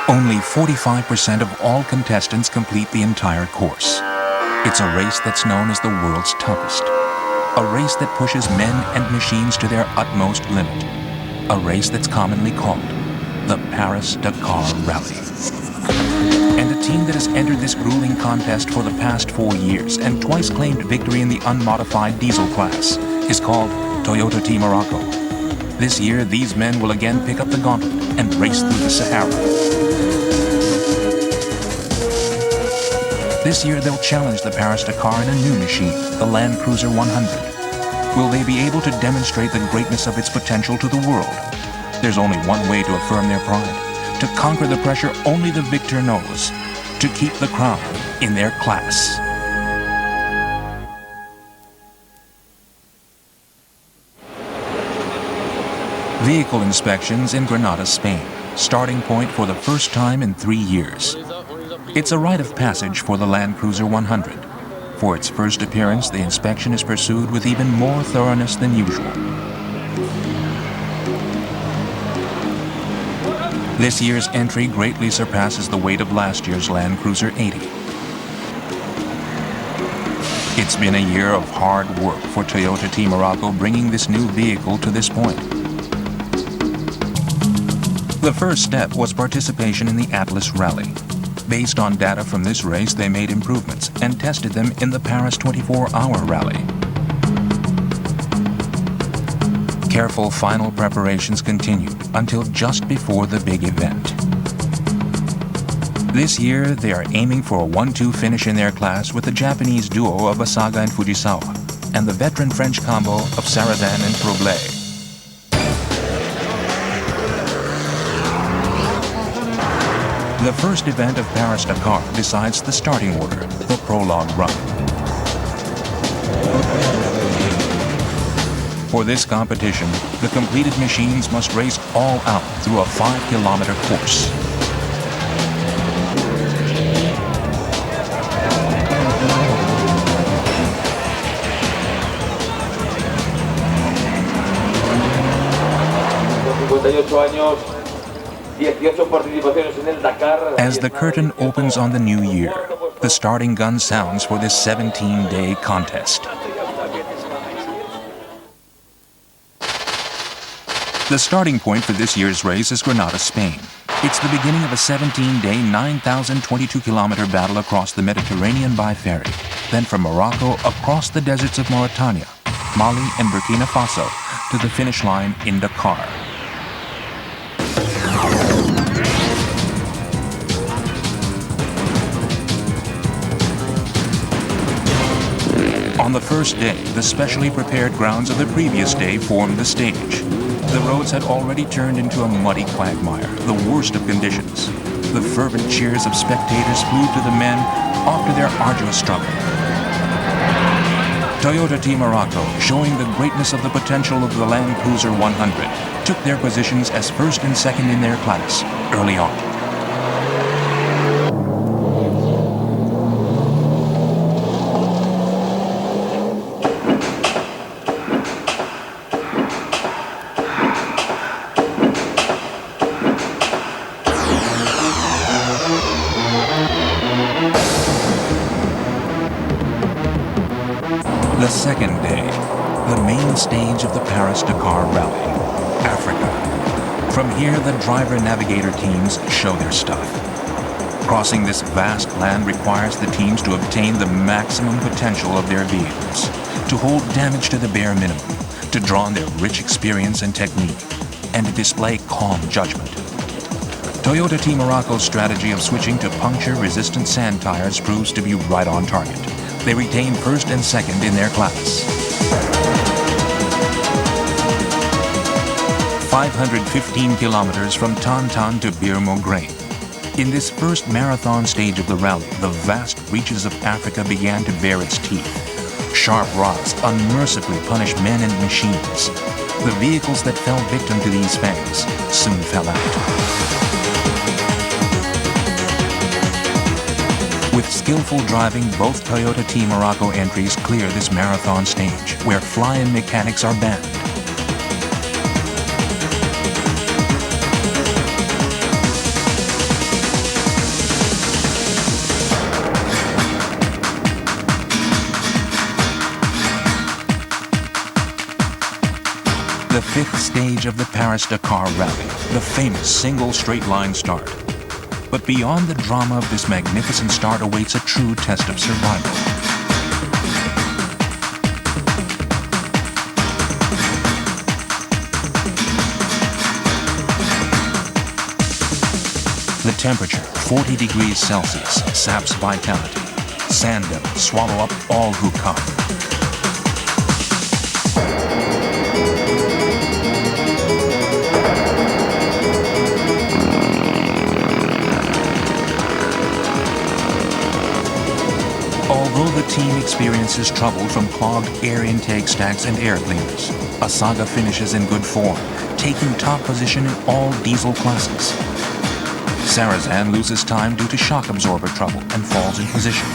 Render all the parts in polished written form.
Only 45% of all contestants complete the entire course. It's a race that's known as the world's toughest. A race that pushes men and machines to their utmost limit. A race that's commonly called the Paris-Dakar Rally. And a team that has entered this grueling contest for the past 4 years and twice claimed victory in the unmodified diesel class is called Toyota Team ARACO. This year, these men will again pick up the gauntlet and race through the Sahara. This year, they'll challenge the Paris-Dakar in a new machine, the Land Cruiser 100. Will they be able to demonstrate the greatness of its potential to the world? There's only one way to affirm their pride, to conquer the pressure only the victor knows, to keep the crown in their class. Vehicle inspections in Granada, Spain, starting point for the first time in 3 years. It's a rite of passage for the Land Cruiser 100. For its first appearance, the inspection is pursued with even more thoroughness than usual. This year's entry greatly surpasses the weight of last year's Land Cruiser 80. It's been a year of hard work for Toyota Team ARACO bringing this new vehicle to this point. The first step was participation in the Atlas Rally. Based on data from this race, they made improvements and tested them in the Paris 24-hour rally. Careful final preparations continued until just before the big event. This year, they are aiming for a 1-2 finish in their class with the Japanese duo of Asaga and Fujisawa and the veteran French combo of Sarrazin and Problet. The first event of Paris-Dakar decides the starting order, the prologue run. For this competition, the completed machines must race all out through a 5-kilometer course. As the curtain opens on the new year, the starting gun sounds for this 17-day contest. The starting point for this year's race is Granada, Spain. It's the beginning of a 17-day, 9,022-kilometer battle across the Mediterranean by ferry, then from Morocco across the deserts of Mauritania, Mali and Burkina Faso to the finish line in Dakar. On the first day, the specially prepared grounds of the previous day formed the stage. The roads had already turned into a muddy quagmire, the worst of conditions. The fervent cheers of spectators flew to the men after their arduous struggle. Toyota Team ARACO, showing the greatness of the potential of the Land Cruiser 100, took their positions as first and second in their class early on. The second day, the main stage of the Paris-Dakar Rally, Africa. From here, the driver-navigator teams show their stuff. Crossing this vast land requires the teams to obtain the maximum potential of their vehicles, to hold damage to the bare minimum, to draw on their rich experience and technique, and to display calm judgment. Toyota Team ARACO's strategy of switching to puncture-resistant sand tires proves to be right on target. They retain first and second in their class. 515 kilometers from Tantan to Bir Mograine. In this first marathon stage of the rally, the vast reaches of Africa began to bare its teeth. Sharp rocks unmercifully punished men and machines. The vehicles that fell victim to these fangs soon fell out. With skillful driving, both Toyota Team ARACO entries clear this marathon stage, where fly-in mechanics are banned. fifth stage of the Paris-Dakar Rally, the famous single straight line start. But beyond the drama of this magnificent start awaits a true test of survival. The temperature, 40 degrees Celsius, saps vitality. Sand devils swallow up all who come. Although the team experiences trouble from clogged air intake stacks and air cleaners, Asaga finishes in good form, taking top position in all diesel classes. Sarrazin loses time due to shock absorber trouble and falls in position.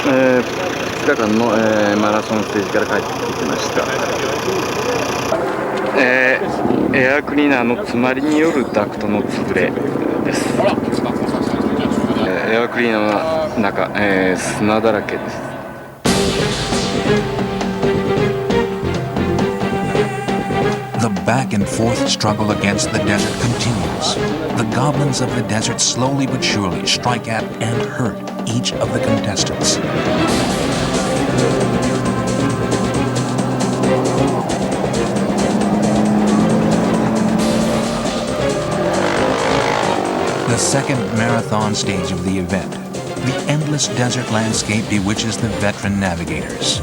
2日間の、マラソンステージから帰ってきました。エアクリーナーの詰まりによるダクトの潰れです。エアクリーナーの中、砂だらけです。The back and forth struggle against the desert continues. The goblins of the desert slowly but surely strike at and hurt each of the contestants. The second marathon stage of the event, the endless desert landscape bewitches the veteran navigators.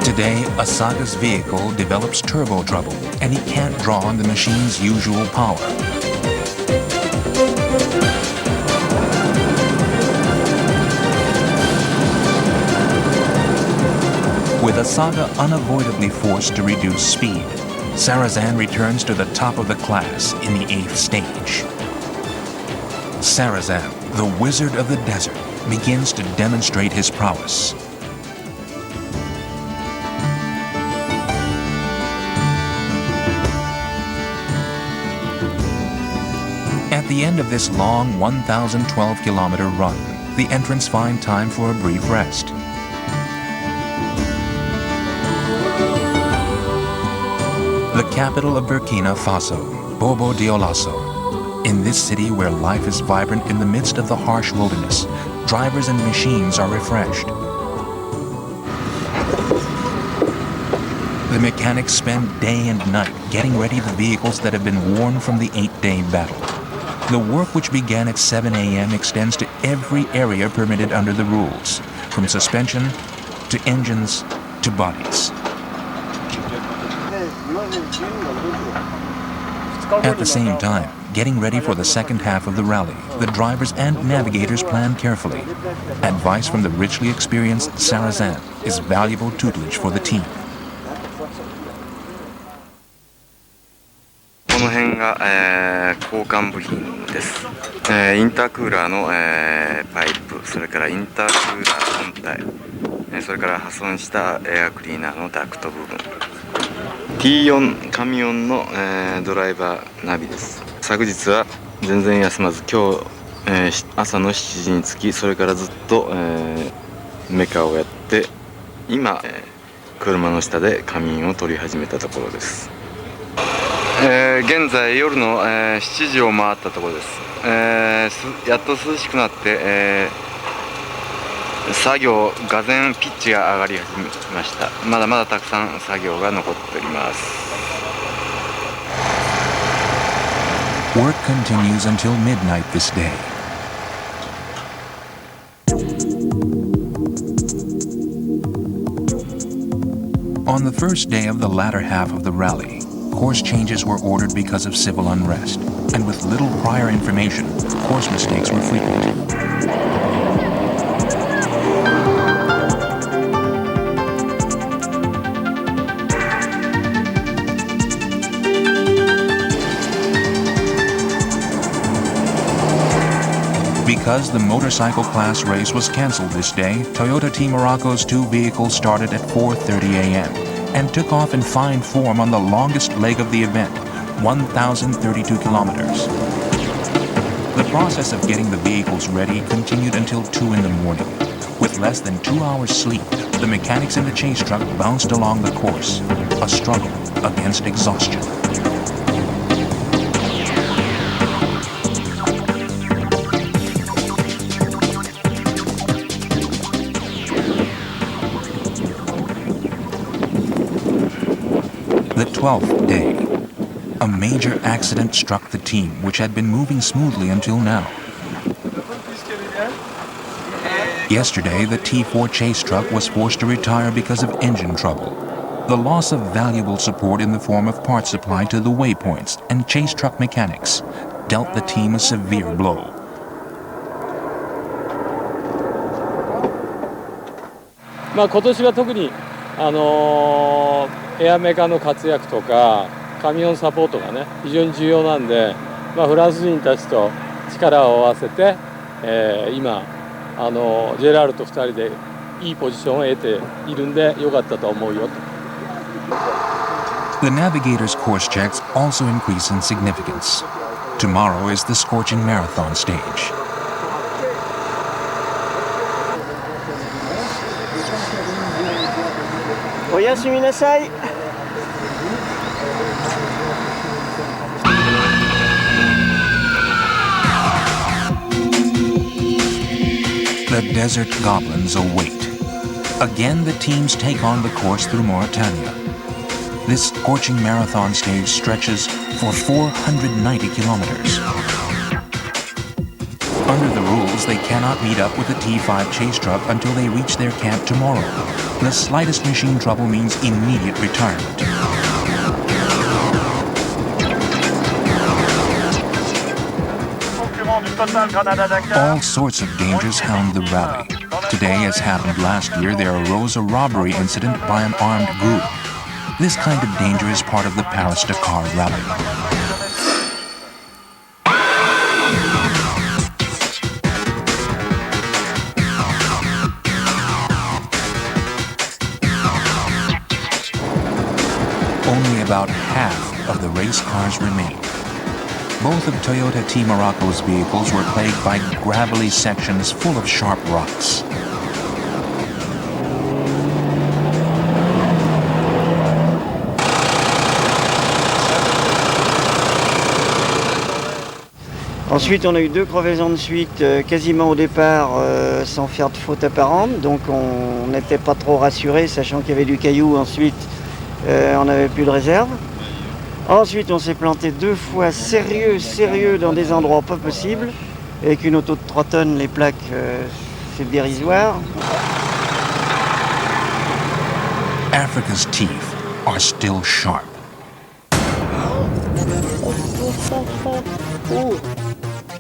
Today, Asaga's vehicle develops turbo trouble, and he can't draw on the machine's usual power. With Asaga unavoidably forced to reduce speed, Sarrazin returns to the top of the class in the 8th stage. Sarrazin, the wizard of the desert, begins to demonstrate his prowess. At the end of this long 1,012-kilometer run, the entrants find time for a brief rest. The capital of Burkina Faso, Bobo Dioulasso. In this city where life is vibrant in the midst of the harsh wilderness, drivers and machines are refreshed. The mechanics spend day and night getting ready the vehicles that have been worn from the 8-day battle. The work, which began at 7 a.m., extends to every area permitted under the rules, from suspension to engines to bodies. At the same time, getting ready for the second half of the rally, the drivers and navigators plan carefully. Advice from the richly experienced Sarrazin is valuable tutelage for the team. この辺が、交換部品です。インタークーラーの、パイプ、それからインタークーラー本体、それから破損したエアクリーナーのダクト部分。T4 カミオンの、ドライバーナビです。昨日は全然休まず、今日、朝の7時に着き、それからずっと、メカをやって、今、車の下で仮眠を取り始めたところです。現在夜の、7時を回ったところです。やっと涼しくなって、作業がぜんピッチが上がり始めました。まだまだたくさん作業が残っております。Work continues until midnight this day. On the first day of the latter half of the rally, course changes were ordered because of civil unrest, and with little prior information, course mistakes were frequent. Because the motorcycle class race was canceled this day, Toyota Team ARACO's two vehicles started at 4:30 a.m. and took off in fine form on the longest leg of the event, 1,032 kilometers. The process of getting the vehicles ready continued until 2 in the morning. With less than 2 hours sleep, the mechanics in the chase truck bounced along the course, a struggle against exhaustion. The 12th day, a major accident struck the team, which had been moving smoothly until now. Yesterday, the T4 chase truck was forced to retire because of engine trouble. The loss of valuable support in the form of parts supply to the waypoints and chase truck mechanics dealt the team a severe blow. This エアメカの活躍とかカミオンサポートがね非常に重要なんで、フランス人たちと力を合わせて、今ジェラールと2人でいいポジションを得ているんでよかったと思うよと。The navigator's course checks also increase in significance. Tomorrow is the scorching marathon stage. The desert goblins await. Again, the teams take on the course through Mauritania. This scorching marathon stage stretches for 490 kilometers. Under the rules, they cannot meet up with the T5 chase truck until they reach their camp tomorrow. The slightest machine trouble means immediate retirement. All sorts of dangers hound the rally. Today, as happened last year, there arose a robbery incident by an armed group. This kind of danger is part of the Paris-Dakar rally. Only about half of the race cars remain. Both of Toyota Team ARACO's vehicles were plagued by gravelly sections full of sharp rocks. Ensuite, on a eu 2 crevaisons de suite quasiment au départ sans faire de faute apparente. Donc on n'était pas trop rassurés, sachant qu'il y avait du caillou. Ensuite, on n'avait plus de réserve. Ensuite, on s'est planté 2 fois sérieux dans des endroits pas possibles. Avec une auto de 3 tonnes, les plaques, c'est dérisoire. Africa's teeth are still sharp.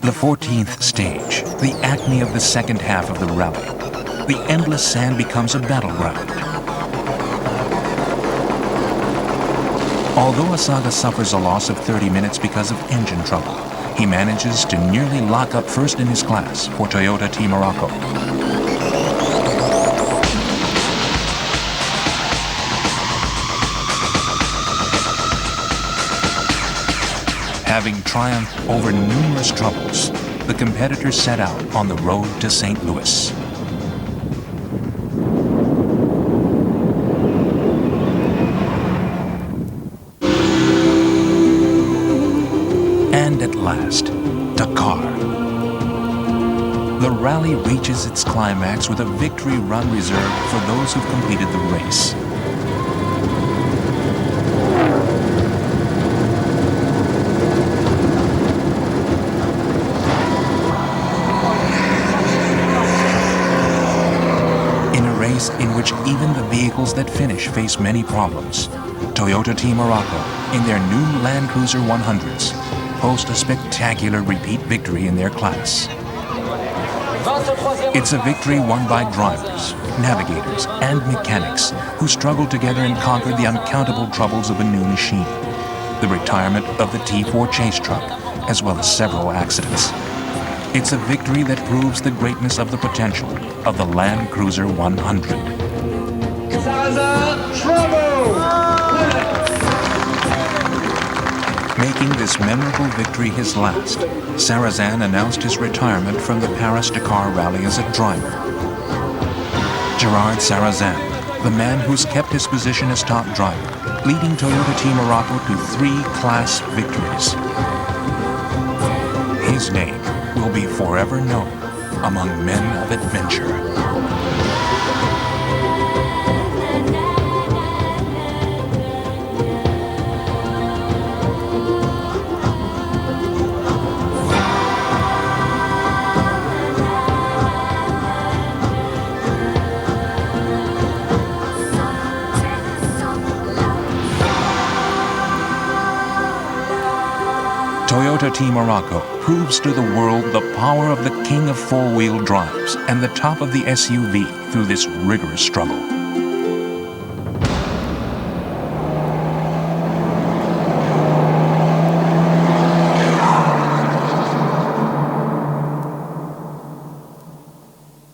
The 14th stage, the acme of the second half of the rally. The endless sand becomes a battleground. Although Asaga suffers a loss of 30 minutes because of engine trouble, he manages to nearly lock up first in his class for Toyota Team ARACO. Having triumphed over numerous troubles, the competitors set out on the road to St. Louis. And at last, Dakar. The rally reaches its climax with a victory run reserved for those who've completed the race. In which even the vehicles that finish face many problems, Toyota Team ARACO, in their new Land Cruiser 100s, post a spectacular repeat victory in their class. It's a victory won by drivers, navigators, and mechanics who struggled together and conquered the uncountable troubles of a new machine. The retirement of the T4 chase truck, as well as several accidents. It's a victory that proves the greatness of the potential of the Land Cruiser 100. Sarrazin, trouble! Making this memorable victory his last, Sarrazin announced his retirement from the Paris-Dakar Rally as a driver. Gérard Sarrazin, the man who's kept his position as top driver, leading Toyota Team ARACO to 3 class victories. His name will be forever known among men of adventure. Toyota Team ARACO proves to the world the power of the king of four-wheel drives and the top of the SUV through this rigorous struggle.